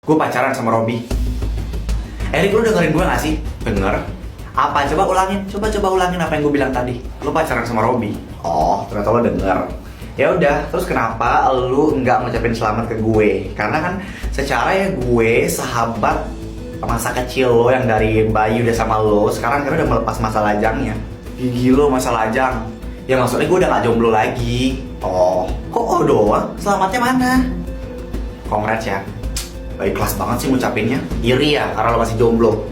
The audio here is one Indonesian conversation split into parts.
gue pacaran sama Robby. Erik, lu dengerin gue gak sih? Denger? Apa? Coba ulangin, coba ulangin apa yang gue bilang tadi. Lu pacaran sama Robby. Oh, ternyata lo denger. Ya udah, terus kenapa lu nggak ngucapin selamat ke gue? Karena kan secara ya gue sahabat masa kecil lo yang dari bayi udah sama lo, sekarang udah melepas masa lajangnya. Gigi lo masa lajang. Ya maksudnya gue udah gak jomblo lagi. Oh, kok oh doang? Selamatnya mana? Congrats ya. Baik kelas banget sih ngucapinnya. Iri ya karena lo masih jomblo.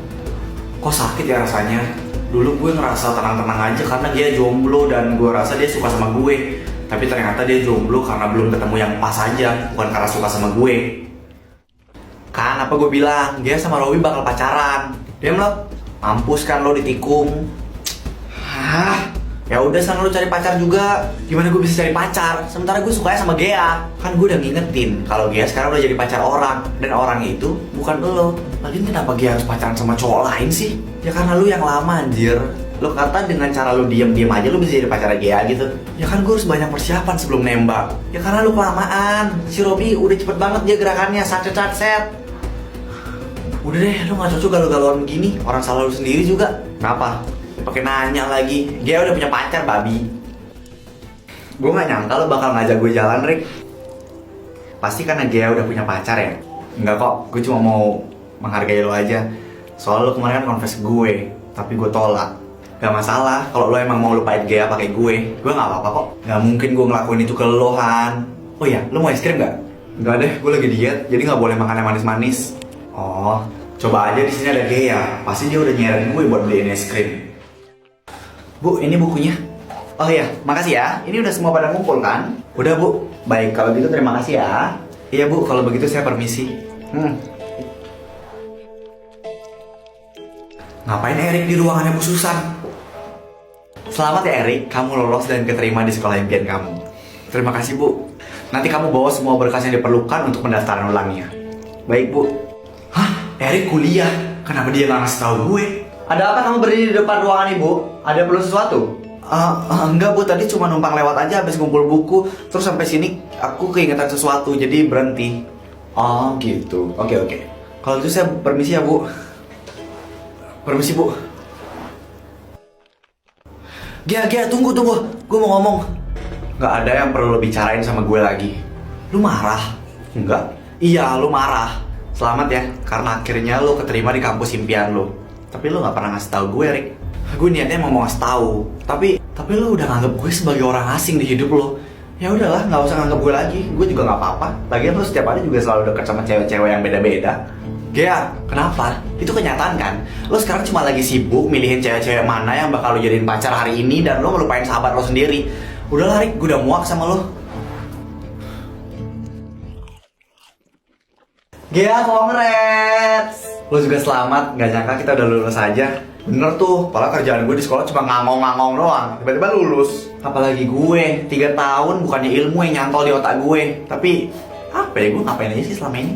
Kok sakit ya rasanya? Dulu gue ngerasa tenang-tenang aja karena dia jomblo dan gue rasa dia suka sama gue. Tapi ternyata dia jomblo karena belum ketemu yang pas aja, bukan karena suka sama gue. Kan apa gue bilang, dia sama Robby bakal pacaran. Diam lo, mampus kan lo ditikung. Hah? Ya udah sana lo cari pacar juga. Gimana gue bisa cari pacar? Sementara gue sukanya sama Gea. Kan gue udah ngingetin kalau Gea sekarang udah jadi pacar orang. Dan orangnya itu bukan lo. Lagian kenapa Gea harus pacaran sama cowok lain sih? Ya karena lu yang lama anjir. Lo kata dengan cara lu diem-diem aja lu bisa jadi pacar Gea gitu. Ya kan gue harus banyak persiapan sebelum nembak. Ya karena lu kelamaan. Si Robby udah cepet banget dia gerakannya, set. Udah deh, lu gak cocok galau-galauan begini. Orang salah lu sendiri juga. Kenapa? Pakai nanya lagi. Gea udah punya pacar, babi. Gue gak nyangka lo bakal ngajak gue jalan, Rick. Pasti karena Gea udah punya pacar ya? Enggak kok, gue cuma mau menghargai lo aja. Soalnya lo kemarin kan confess gue, tapi gue tolak. Gak masalah, kalau lo emang mau lupain Gea pakai gue gak apa-apa kok. Gak mungkin gue ngelakuin itu ke lo, Han. Oh iya, lo mau es krim gak? Enggak deh, gue lagi diet, jadi gak boleh makan yang manis-manis. Oh, coba aja di sini ada Gea. Pasti dia udah nyeret gue buat beliin es krim. Bu, ini bukunya. Oh iya, makasih ya. Ini udah semua pada ngumpul kan? Udah bu, baik kalau gitu terima kasih ya. Iya bu, kalau begitu saya permisi. Ngapain Erik di ruangannya Bu Susan? Selamat ya Erik, kamu lolos dan keterima di sekolah impian kamu. Terima kasih bu. Nanti kamu bawa semua berkas yang diperlukan untuk pendaftaran ulangnya. Baik bu. Hah? Erik kuliah? Kenapa dia nggak ngasih tahu gue? Ada apa kamu berdiri di depan ruangan ibu? Ada perlu sesuatu? Enggak bu, tadi cuma numpang lewat aja habis ngumpul buku. Terus sampai sini aku keingetan sesuatu, jadi berhenti. Oh gitu, oke. Kalau gitu saya permisi ya bu. Permisi bu. Gea, tunggu. Gue mau ngomong. Gak ada yang perlu lo bicarain sama gue lagi. Lu marah? Enggak. Iya, lu marah. Selamat ya, karena akhirnya lo keterima di kampus impian lo. Tapi lo gak pernah ngasih tahu gue, Rick. Gue niatnya emang mau ngasih tahu. Tapi lo udah nganggap gue sebagai orang asing di hidup lo. Ya udahlah, nggak usah nganggap gue lagi. Gue juga nggak apa-apa. Lagian lo setiap hari juga selalu dekat sama cewek-cewek yang beda-beda. Gea, kenapa? Itu kenyataan kan? Lo sekarang cuma lagi sibuk milihin cewek-cewek mana yang bakal lo jadiin pacar hari ini dan lo ngelupain sahabat lo sendiri. Udahlah Rick, gue udah muak sama lo. Gea, congrats! Lo juga selamat, gak nyangka kita udah lulus aja. Bener tuh, padahal kerjaan gue di sekolah cuma ngangong-ngangong doang. Tiba-tiba lulus. Apalagi gue, 3 tahun bukannya ilmu yang nyantol di otak gue. Tapi, apa ya, gue ngapain aja sih selama ini?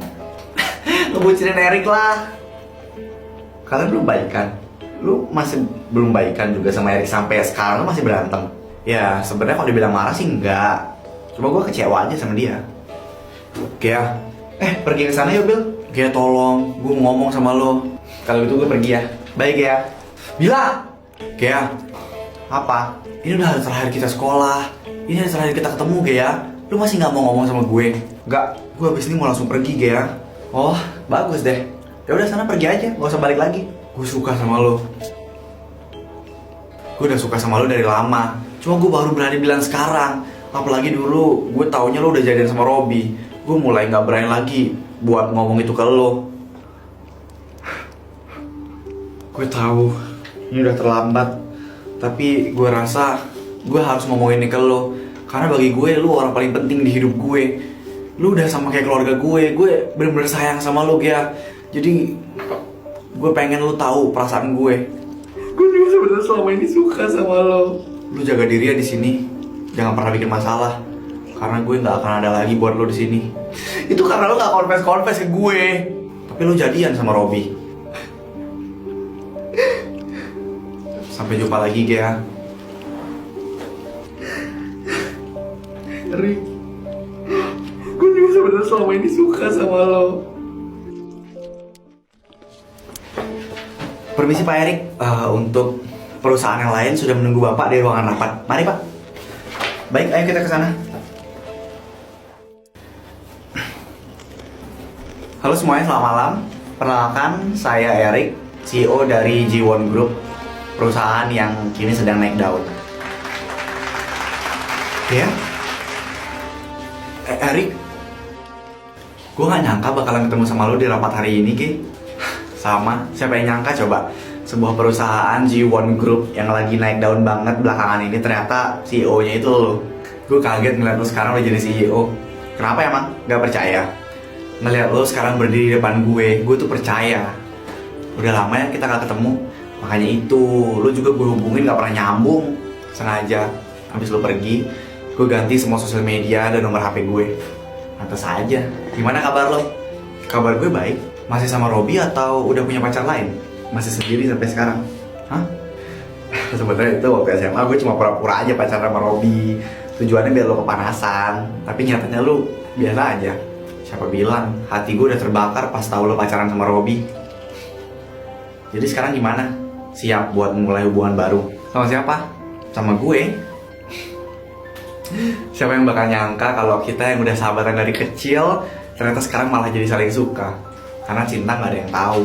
Ngebucinin Erik lah. Kalian belum baikan? Lu masih belum baikan juga sama Erik sampai sekarang? Lu masih berantem? Ya, sebenarnya kalau dibilang marah sih enggak. Cuma gue kecewa aja sama dia. Gea, pergi ke sana yuk Bil. Gea tolong, gue mau ngomong sama lo. Kalau gitu gue pergi ya. Baik Gea. Bila. Gea. Apa? Ini udah hari terakhir kita sekolah. Ini hari terakhir kita ketemu Gea. Lu masih nggak mau ngomong sama gue? Enggak. Gue abis ini mau langsung pergi Gea. Oh, bagus deh. Ya udah sana pergi aja, gak usah balik lagi. Gue suka sama lo. Gue udah suka sama lo dari lama. Cuma gue baru berani bilang sekarang. Apalagi dulu gue taunya lo udah jadian sama Robby. Gue mulai gak berani lagi buat ngomong itu ke lo. Gue tahu ini udah terlambat. Tapi gue rasa gue harus ngomongin ini ke lo. Karena bagi gue lo orang paling penting di hidup gue. Lu udah sama kayak keluarga gue bener-bener sayang sama lu Gea. Jadi gue pengen lu tahu perasaan gue. Gue juga sebenarnya selama ini suka sama lo. Lu jaga diri ya di sini. Jangan pernah bikin masalah. Karena gue nggak akan ada lagi buat lu di sini. Itu karena lu nggak confess ke gue. Tapi lu jadian sama Robby. Sampai jumpa lagi Gea. Rick, gue juga sebenarnya selama ini suka sama lo. Permisi Pak Erik, untuk perusahaan yang lain sudah menunggu Bapak di ruangan rapat. Mari Pak. Baik, ayo kita ke sana. Halo semuanya, selamat malam. Perkenalkan, saya Erik, CEO dari G1 Group, perusahaan yang kini sedang naik daun. Ya? Erik, gue gak nyangka bakalan ketemu sama lo di rapat hari ini, Ki. Sama, siapa yang nyangka coba? Sebuah perusahaan G1 Group yang lagi naik daun banget belakangan ini ternyata CEO-nya itu lo. Gue kaget ngeliat lo sekarang udah jadi CEO. Kenapa emang? Gak percaya? Ngeliat lo sekarang berdiri di depan gue tuh percaya. Udah lama ya kita gak ketemu. Makanya itu, lo juga gue hubungin gak pernah nyambung. Sengaja, habis lo pergi, gue ganti semua sosial media dan nomor HP gue. Pantes aja. Gimana kabar lo? Kabar gue baik. Masih sama Robby atau udah punya pacar lain? Masih sendiri sampai sekarang? Hah? Sebenarnya itu waktu SMA gue cuma pura-pura aja pacaran sama Robby. Tujuannya biar lo kepanasan. Tapi nyatanya lo biasa aja. Siapa bilang hati gue udah terbakar pas tahu lo pacaran sama Robby. Jadi sekarang gimana? Siap buat mulai hubungan baru? Sama siapa? Sama gue. Siapa yang bakal nyangka kalau kita yang udah sahabatan dari kecil ternyata sekarang malah jadi saling suka. Karena cinta gak ada yang tahu.